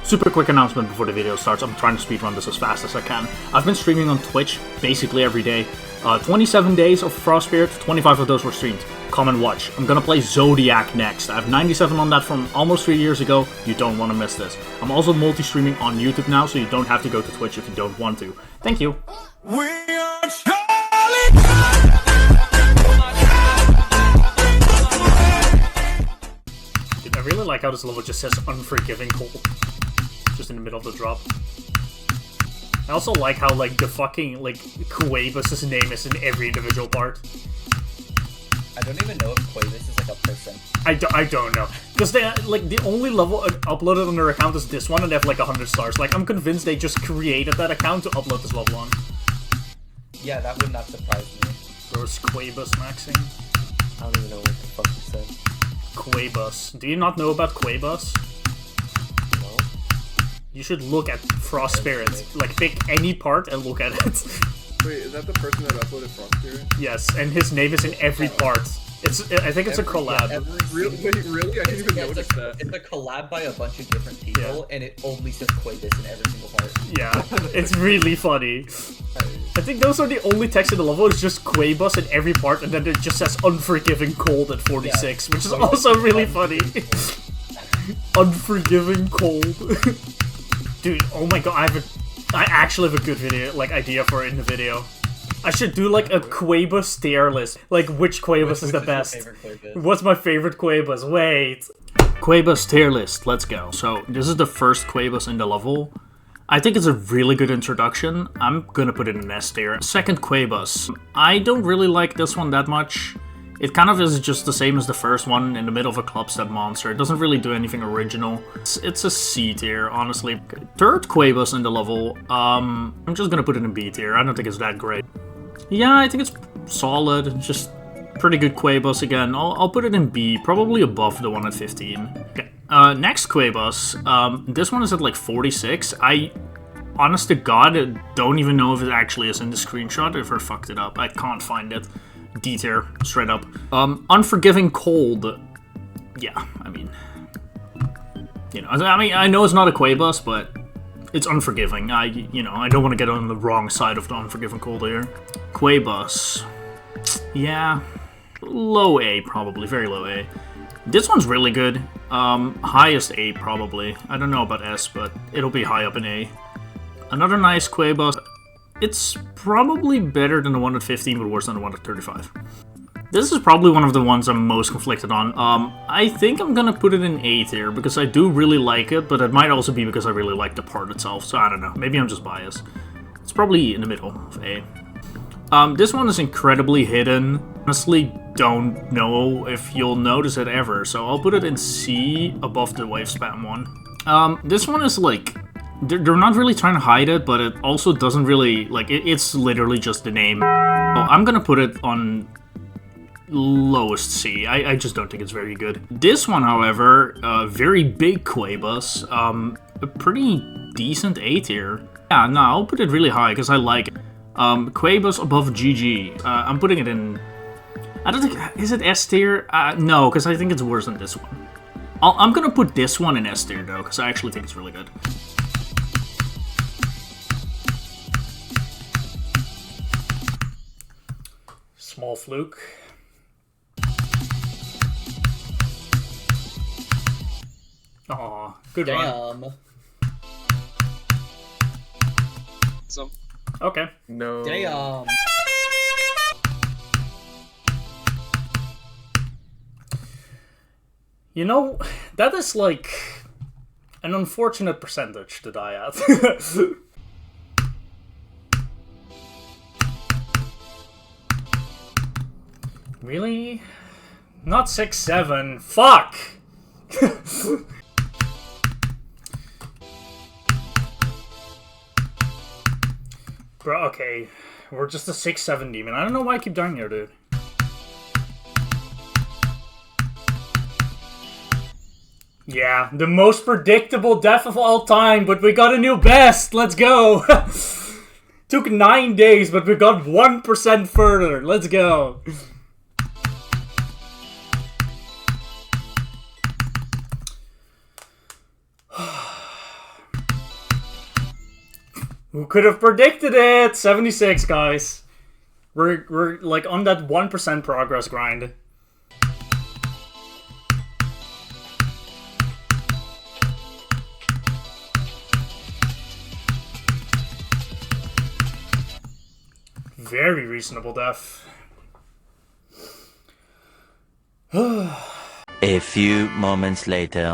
Super quick announcement before the video starts. I'm trying to speedrun this as fast as I can. I've been streaming on Twitch basically every day. 27 days of Frostbeard, 25 of those were streamed. Come and watch. I'm gonna play Zodiac next. I have 97 on that from almost 3 years ago. You don't want to miss this. I'm also multi-streaming on YouTube now, so you don't have to go to Twitch if you don't want to. Thank you. We are Dude, I really like how this level just says Unforgiving Cold. Just in the middle of the drop. I also like how, like, the fucking, like, Quaybus' name is in every individual part. I don't even know if Quaybus is, like, a person. I don't know. Because they, like, the only level uploaded on their account is this one, and they have, like, 100 stars. Like, I'm convinced they just created that account to upload this level on. Yeah, that would not surprise me. There's Quaybus maxing. I don't even know what the fuck you said. Quaybus. Do you not know about Quaybus? No. You should look at Frost Spirit. Like, pick any part and look at it. Wait, is that the person that uploaded Frost Spirit? Yes, and his name is in every part. I think it's a collab. Really? I didn't even notice that. It's a collab by a bunch of different people, and it only says Quaybus in every single part. Yeah, it's really funny. I think those are the only text in the level. It's just Quaybus in every part, and then it just says Unforgiving Cold at 46, which is also really funny. Unforgiving Cold. Dude, oh my god, I actually have a good video, like, idea for it in the video. I should do, like, a Quaybus tier list. Like, which Quaybus is the best? What's my favorite Quaybus? Wait. Quaybus tier list, let's go. So, this is the first Quaybus in the level. I think it's a really good introduction. I'm gonna put it in S tier. Second Quaybus. I don't really like this one that much. It kind of is just the same as the first one, in the middle of a clubstep monster. It doesn't really do anything original. It's a C tier, honestly. Third Quaybus in the level. I'm just gonna put it in B tier. I don't think it's that great. Yeah, I think it's solid. Just pretty good Quaybus again. I'll put it in B, probably above the one at 15. Okay. Next Quaybus. This one is at like 46. Honest to God, don't even know if it actually is in the screenshot, if I fucked it up. I can't find it. D tier, straight up. Unforgiving Cold. Yeah, I mean, you know, I know it's not a Quaybus, but it's unforgiving. I don't want to get on the wrong side of the Unforgiving Cold here. Quaybus. Yeah, low A probably, very low A. This one's really good. Highest A probably. I don't know about S, but it'll be high up in A. Another nice Quaybus. It's probably better than the one at 15, but worse than the one at 35. This is probably one of the ones I'm most conflicted on. I think I'm gonna put it in A tier, because I do really like it, but it might also be because I really like the part itself, so I don't know. Maybe I'm just biased. It's probably in the middle of A. This one is incredibly hidden. Honestly, don't know if you'll notice it ever, so I'll put it in C above the wave spam one. This one is like, they're not really trying to hide it, but it also doesn't really, like, it's literally just the name. So I'm gonna put it on lowest C. I just don't think it's very good. This one, however, very big Quaybus, a pretty decent A tier. Yeah, no, I'll put it really high because I like it. Quaybus above GG. I'm putting it in, I don't think, is it S tier? No, because I think it's worse than this one. I'm gonna put this one in S tier though, because I actually think it's really good. Small fluke. Aw, good run. So. Okay. No. Damn. You know, that is like an unfortunate percentage to die at. Really? Not 6-7. Fuck! Bro, okay. We're just a 6-7 demon. I don't know why I keep dying here, dude. Yeah, the most predictable death of all time, but we got a new best! Let's go! Took 9 days, but we got 1% further. Let's go! Who could have predicted it? 76, guys. We're like on that 1% progress grind. Very reasonable death. A few moments later.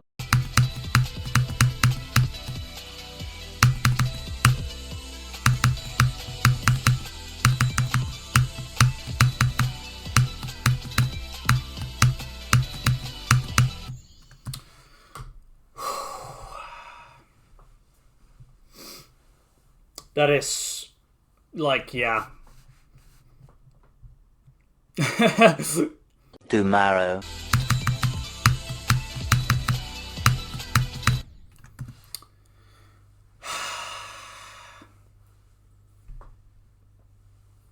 That is, like, yeah. Tomorrow.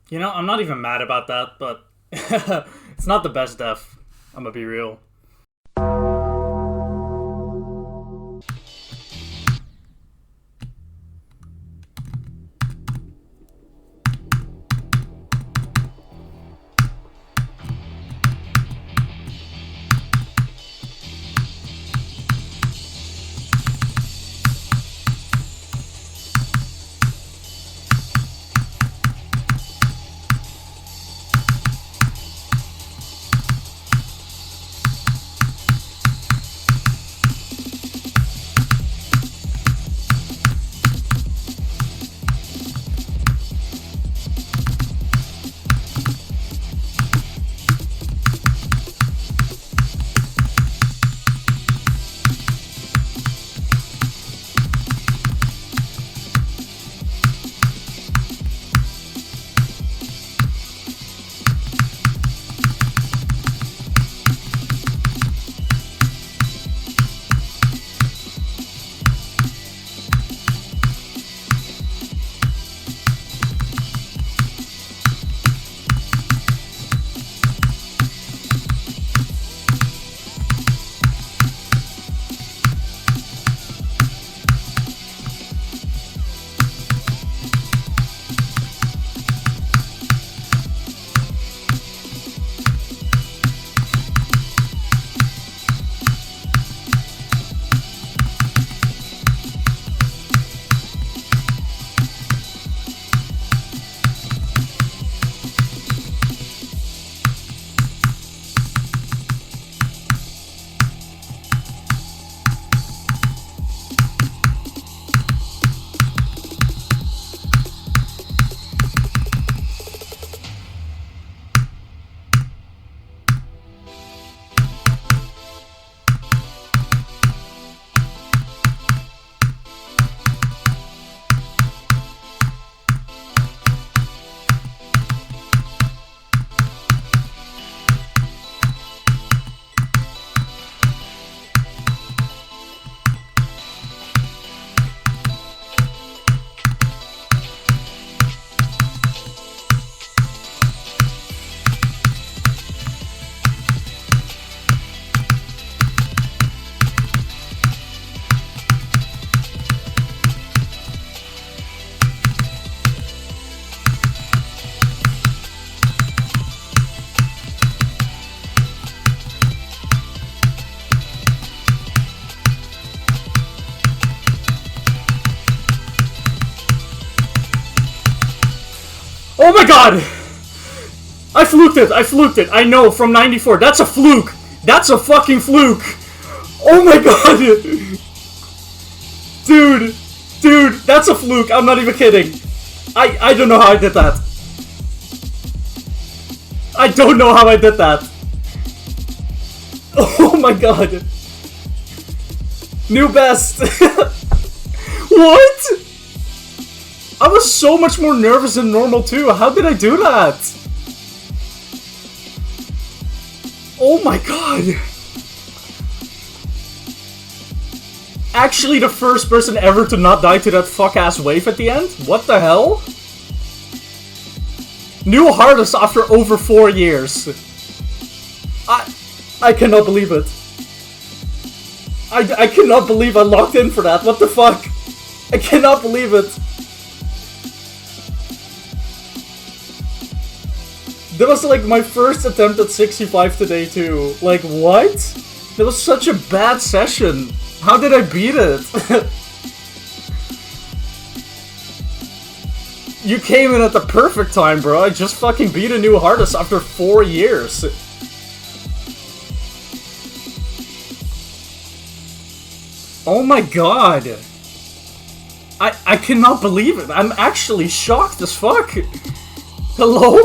You know, I'm not even mad about that, but it's not the best death. I'm gonna be real. Oh my god! I fluked it, I know, from 94. That's a fluke! That's a fucking fluke! Oh my god! Dude, that's a fluke, I'm not even kidding. I don't know how I did that. I don't know how I did that. Oh my god. New best. What? I was so much more nervous than normal too. How did I do that? Oh my god. Actually the first person ever to not die to that fuck-ass wave at the end? What the hell? New hardest after over 4 years. I cannot believe it. I cannot believe I locked in for that. What the fuck? I cannot believe it. That was like my first attempt at 65 today too. Like, what? That was such a bad session. How did I beat it? You came in at the perfect time, bro. I just fucking beat a new hardest after 4 years. Oh my god. I cannot believe it. I'm actually shocked as fuck. Hello?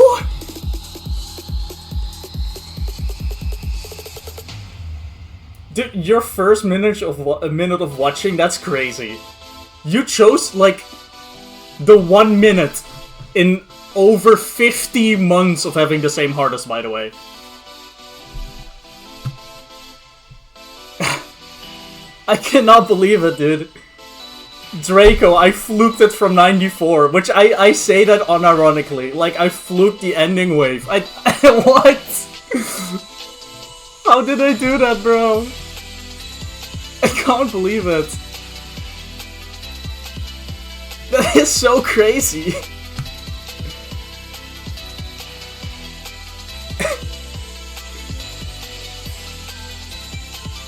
Dude, your first minute of watching, that's crazy. You chose, like, the 1 minute in over 50 months of having the same hardest, by the way. I cannot believe it, dude. Draco, I fluked it from 94, which I say that unironically. Like, I fluked the ending wave. What? How did I do that, bro? I can't believe it. That is so crazy.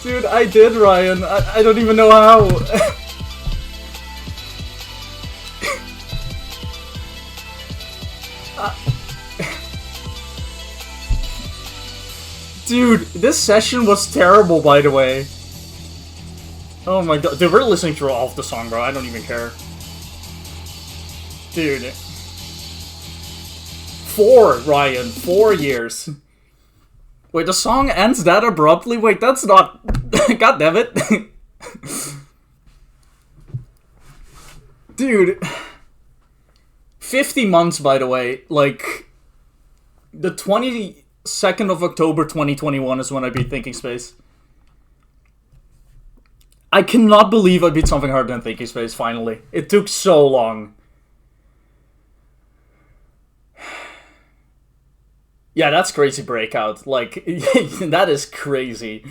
Dude, I did, Ryan. I don't even know how. Dude, this session was terrible, by the way. Oh my god. Dude, we're listening through all of the song, bro. I don't even care. Dude. 4, Ryan. 4 years. Wait, the song ends that abruptly? Wait, that's not... God damn it. Dude. 50 months, by the way. Like, the 22nd of October 2021 is when I beat Thinking Space. I cannot believe I beat something harder than Thinking Space, finally. It took so long. Yeah, that's crazy breakout. Like, that is crazy.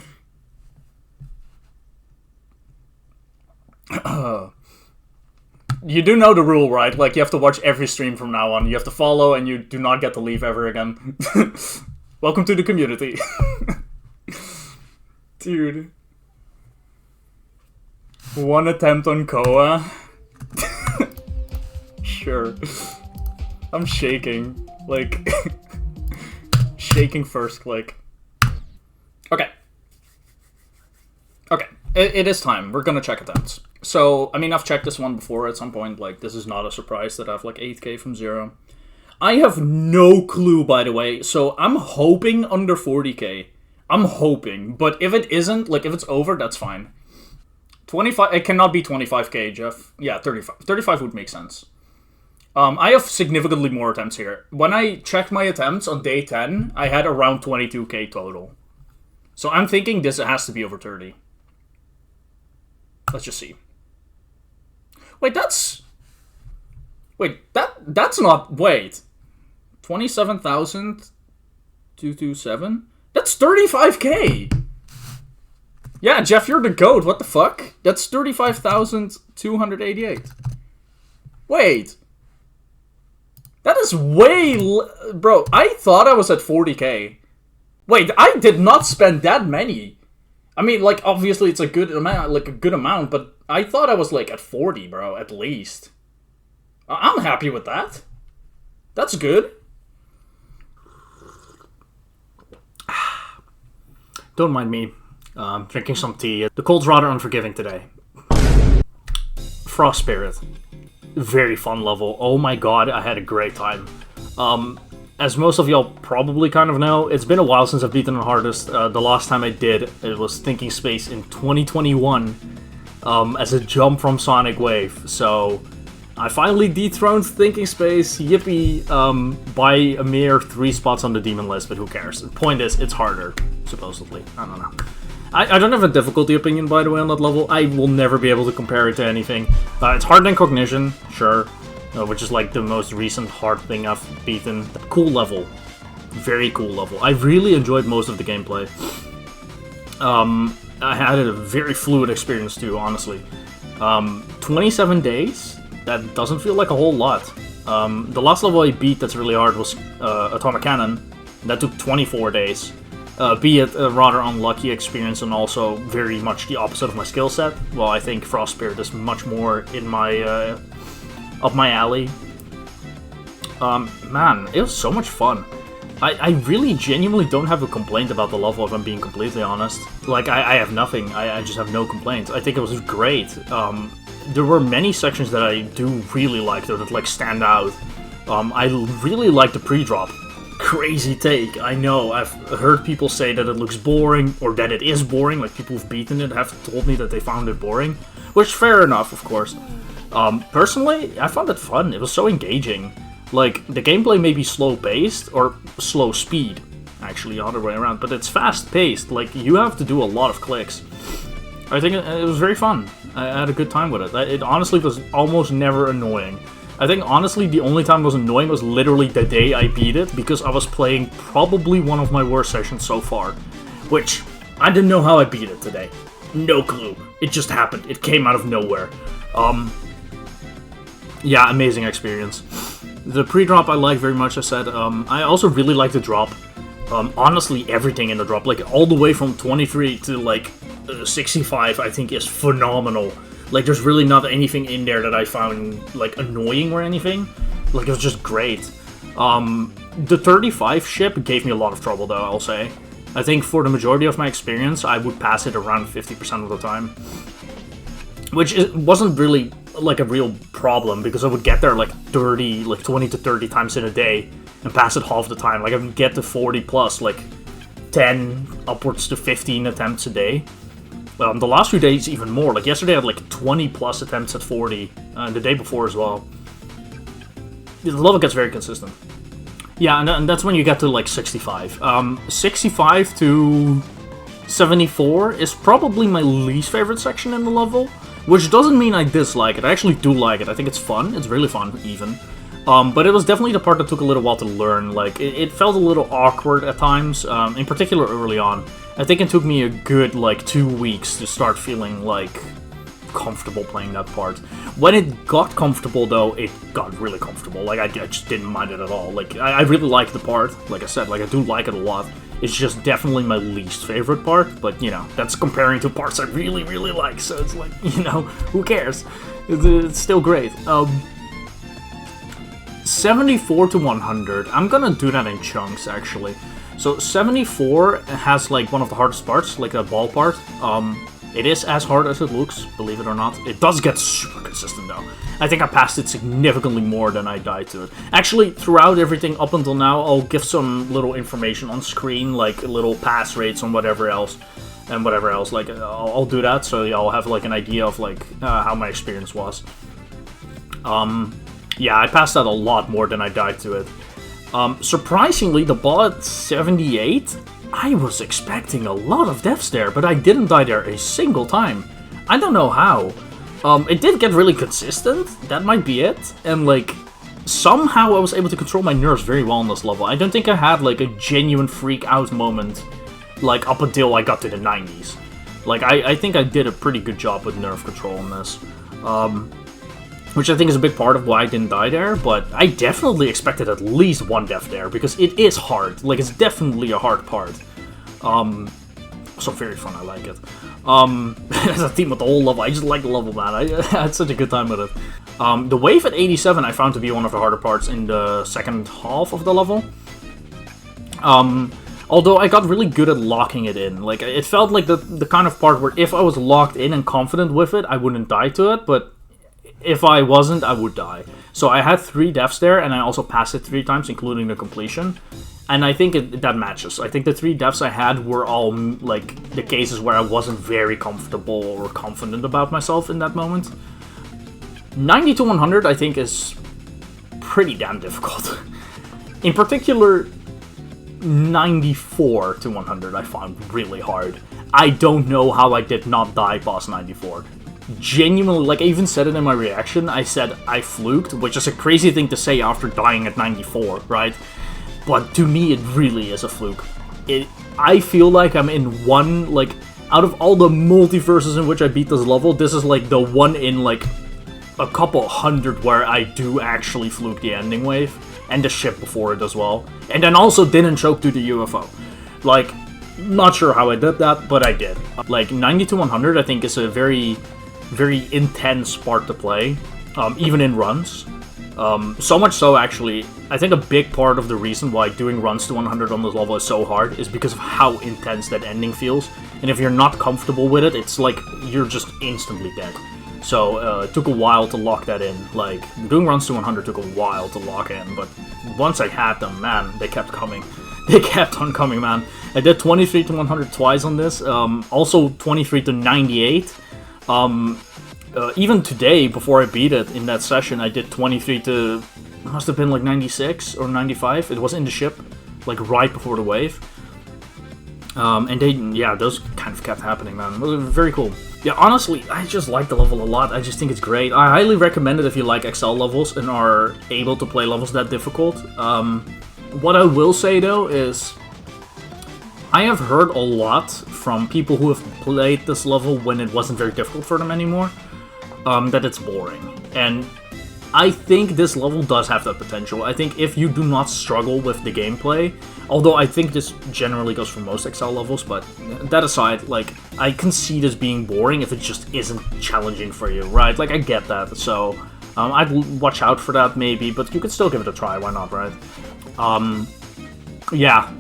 You do know the rule, right? Like, you have to watch every stream from now on. You have to follow, and you do not get to leave ever again. Welcome to the community. Dude. 1 attempt on Koa. Sure. I'm shaking. Like... shaking first click. Okay. Okay. It is time. We're gonna check attempts. So, I mean, I've checked this one before at some point. Like, this is not a surprise that I have, like, 8k from 0. I have no clue, by the way. So, I'm hoping under 40k. I'm hoping. But if it isn't, like, if it's over, that's fine. 25... It cannot be 25k, Jeff. Yeah, 35. 35 would make sense. I have significantly more attempts here. When I checked my attempts on day 10, I had around 22k total. So I'm thinking this has to be over 30. Let's just see. Wait, that's... Wait, that's not... Wait. 27,227? That's 35k! Yeah, Jeff, you're the GOAT. What the fuck? That's 35,288. Wait. That is way... Bro, I thought I was at 40k. Wait, I did not spend that many. I mean, like, obviously it's a good amount, but I thought I was, like, at 40, bro, at least. I'm happy with that. That's good. Don't mind me. Drinking some tea. The cold's rather unforgiving today. Frost Spirit. Very fun level. Oh my god, I had a great time. As most of y'all probably kind of know, it's been a while since I've beaten the hardest. The last time I did, it was Thinking Space in 2021, as a jump from Sonic Wave. So, I finally dethroned Thinking Space, yippee, by a mere 3 spots on the demon list, but who cares? The point is, it's harder, supposedly. I don't know. I don't have a difficulty opinion, by the way, on that level. I will never be able to compare it to anything. It's harder than Cognition, sure, which is like the most recent hard thing I've beaten. Cool level. Very cool level. I really enjoyed most of the gameplay. I had a very fluid experience too, honestly. 27 days? That doesn't feel like a whole lot. The last level I beat that's really hard was Atomic Cannon. That took 24 days. Be it a rather unlucky experience and also very much the opposite of my skill set. Well, I think Frost Spirit is much more in my up my alley. Man, it was so much fun. I really genuinely don't have a complaint about the level, if I'm being completely honest. Like, I have nothing. I just have no complaints. I think it was great. There were many sections that I do really like, though, that, like, stand out. I really like the pre-drop. Crazy take, I know. I've heard people say that it looks boring, or that it is boring. Like, people who've beaten it have told me that they found it boring. Which, fair enough, of course. Personally, I found it fun. It was so engaging. Like, the gameplay may be slow-paced, or slow speed, actually, the other way around, but it's fast-paced. Like, you have to do a lot of clicks. I think it was very fun. I had a good time with it. It honestly was almost never annoying. I think, honestly, the only time it was annoying was literally the day I beat it, because I was playing probably one of my worst sessions so far. Which, I didn't know how I beat it today. No clue. It just happened. It came out of nowhere. Yeah, amazing experience. The pre-drop I like very much, I said. I also really like the drop. Honestly, everything in the drop, like, all the way from 23 to, like, 65, I think is phenomenal. Like, there's really not anything in there that I found, like, annoying or anything. Like, it was just great. The 35 ship gave me a lot of trouble, though, I'll say. I think for the majority of my experience, I would pass it around 50% of the time. Which wasn't really, like, a real problem, because I would get there, like, 20 to 30 times in a day, and pass it half the time. Like, I would get to 40 plus, like, 10, upwards to 15 attempts a day. The last few days, even more. Like, yesterday I had, like, 20 plus attempts at 40, and the day before as well. The level gets very consistent. Yeah, and that's when you get to, like, 65. 65 to 74 is probably my least favorite section in the level. Which doesn't mean I dislike it. I actually do like it. I think it's fun. It's really fun, even. But it was definitely the part that took a little while to learn. Like, it felt a little awkward at times, in particular early on. I think it took me a good, like, 2 weeks to start feeling, like, comfortable playing that part. When it got comfortable, though, it got really comfortable. Like, I just didn't mind it at all. Like, I really like the part. Like I said, like, I do like it a lot. It's just definitely my least favorite part, but, you know, that's comparing to parts I really, really like, so it's like, you know, who cares? It's still great. 74 to 100, I'm gonna do that in chunks, actually. So, 74 has, like, one of the hardest parts, like, a ball part. It is as hard as it looks, believe it or not. It does get super consistent, though. I think I passed it significantly more than I died to it. Actually, throughout everything up until now, I'll give some little information on screen, like little pass rates and whatever else. Like, I'll do that, so y'all have, like, an idea of, like, how my experience was. Yeah, I passed out a lot more than I died to it. Surprisingly, the ball at 78... I was expecting a lot of deaths there, but I didn't die there a single time. I don't know how. It did get really consistent, that might be it, and, like, somehow I was able to control my nerves very well on this level. I don't think I had, like, a genuine freak-out moment, like, up until I got to the 90s. Like, I think I did a pretty good job with nerve control in this. Which I think is a big part of why I didn't die there, but I definitely expected at least one death there, because it is hard. Like, it's definitely a hard part. So very fun, I like it. As a theme with the whole level, I just like the level, man. I had such a good time with it. The wave at 87 I found to be one of the harder parts in the second half of the level. Although I got really good at locking it in. Like, it felt like the kind of part where if I was locked in and confident with it, I wouldn't die to it, but if I wasn't, I would die. So I had 3 deaths there, and I also passed it 3 times, including the completion. And I think that matches. I think the 3 deaths I had were all, like, the cases where I wasn't very comfortable or confident about myself in that moment. 90 to 100, I think, is pretty damn difficult. In particular, 94 to 100 I found really hard. I don't know how I did not die past 94. Genuinely, like, I even said it in my reaction, I said I fluked, which is a crazy thing to say after dying at 94, right? But to me, it really is a fluke. I feel like I'm in one, like, out of all the multiverses in which I beat this level, this is, like, the one in, like, a couple hundred where I do actually fluke the ending wave, and the ship before it as well. And then also didn't choke to the UFO. Like, not sure how I did that, but I did. Like, 90 to 100 I think is a very, very intense part to play, even in runs. So much so, actually, I think a big part of the reason why doing runs to 100 on this level is so hard is because of how intense that ending feels. And if you're not comfortable with it, it's like you're just instantly dead. So it took a while to lock that in. Like, doing runs to 100 took a while to lock in, but once I had them, man, they kept coming. They kept on coming, man. I did 23 to 100 twice on this, also 23 to 98. Even today, before I beat it in that session, I did 23 to, must have been like 96 or 95. It was in the ship, like right before the wave. And they, yeah, those kind of kept happening, man. It was very cool. Yeah, honestly, I just like the level a lot. I just think it's great. I highly recommend it if you like XL levels and are able to play levels that difficult. What I will say, though, is I have heard a lot from people who have played this level when it wasn't very difficult for them anymore, that it's boring. And I think this level does have that potential. I think if you do not struggle with the gameplay, although I think this generally goes for most XL levels, but that aside, like, I can see this being boring if it just isn't challenging for you, right? Like, I get that, so I'd watch out for that maybe, but you could still give it a try, why not, right? Yeah,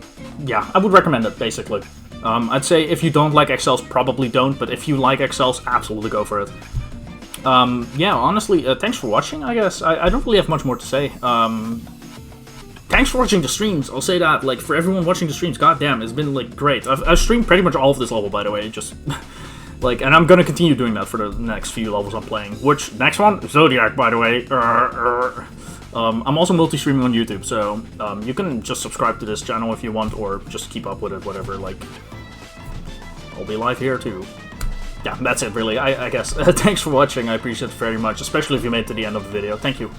I would recommend it, basically. I'd say if you don't like XLs, probably don't, but if you like XLs, absolutely go for it. Yeah, honestly, thanks for watching, I guess. I don't really have much more to say. Thanks for watching the streams, I'll say that. Like, for everyone watching the streams, goddamn, it's been, like, great. I've streamed pretty much all of this level, by the way, just... like, and I'm gonna continue doing that for the next few levels I'm playing. Which, next one? Zodiac, by the way. I'm also multi-streaming on YouTube, so you can just subscribe to this channel if you want, or just keep up with it, whatever, like... I'll be live here, too. Yeah, that's it, really, I guess. Thanks for watching, I appreciate it very much, especially if you made it to the end of the video. Thank you.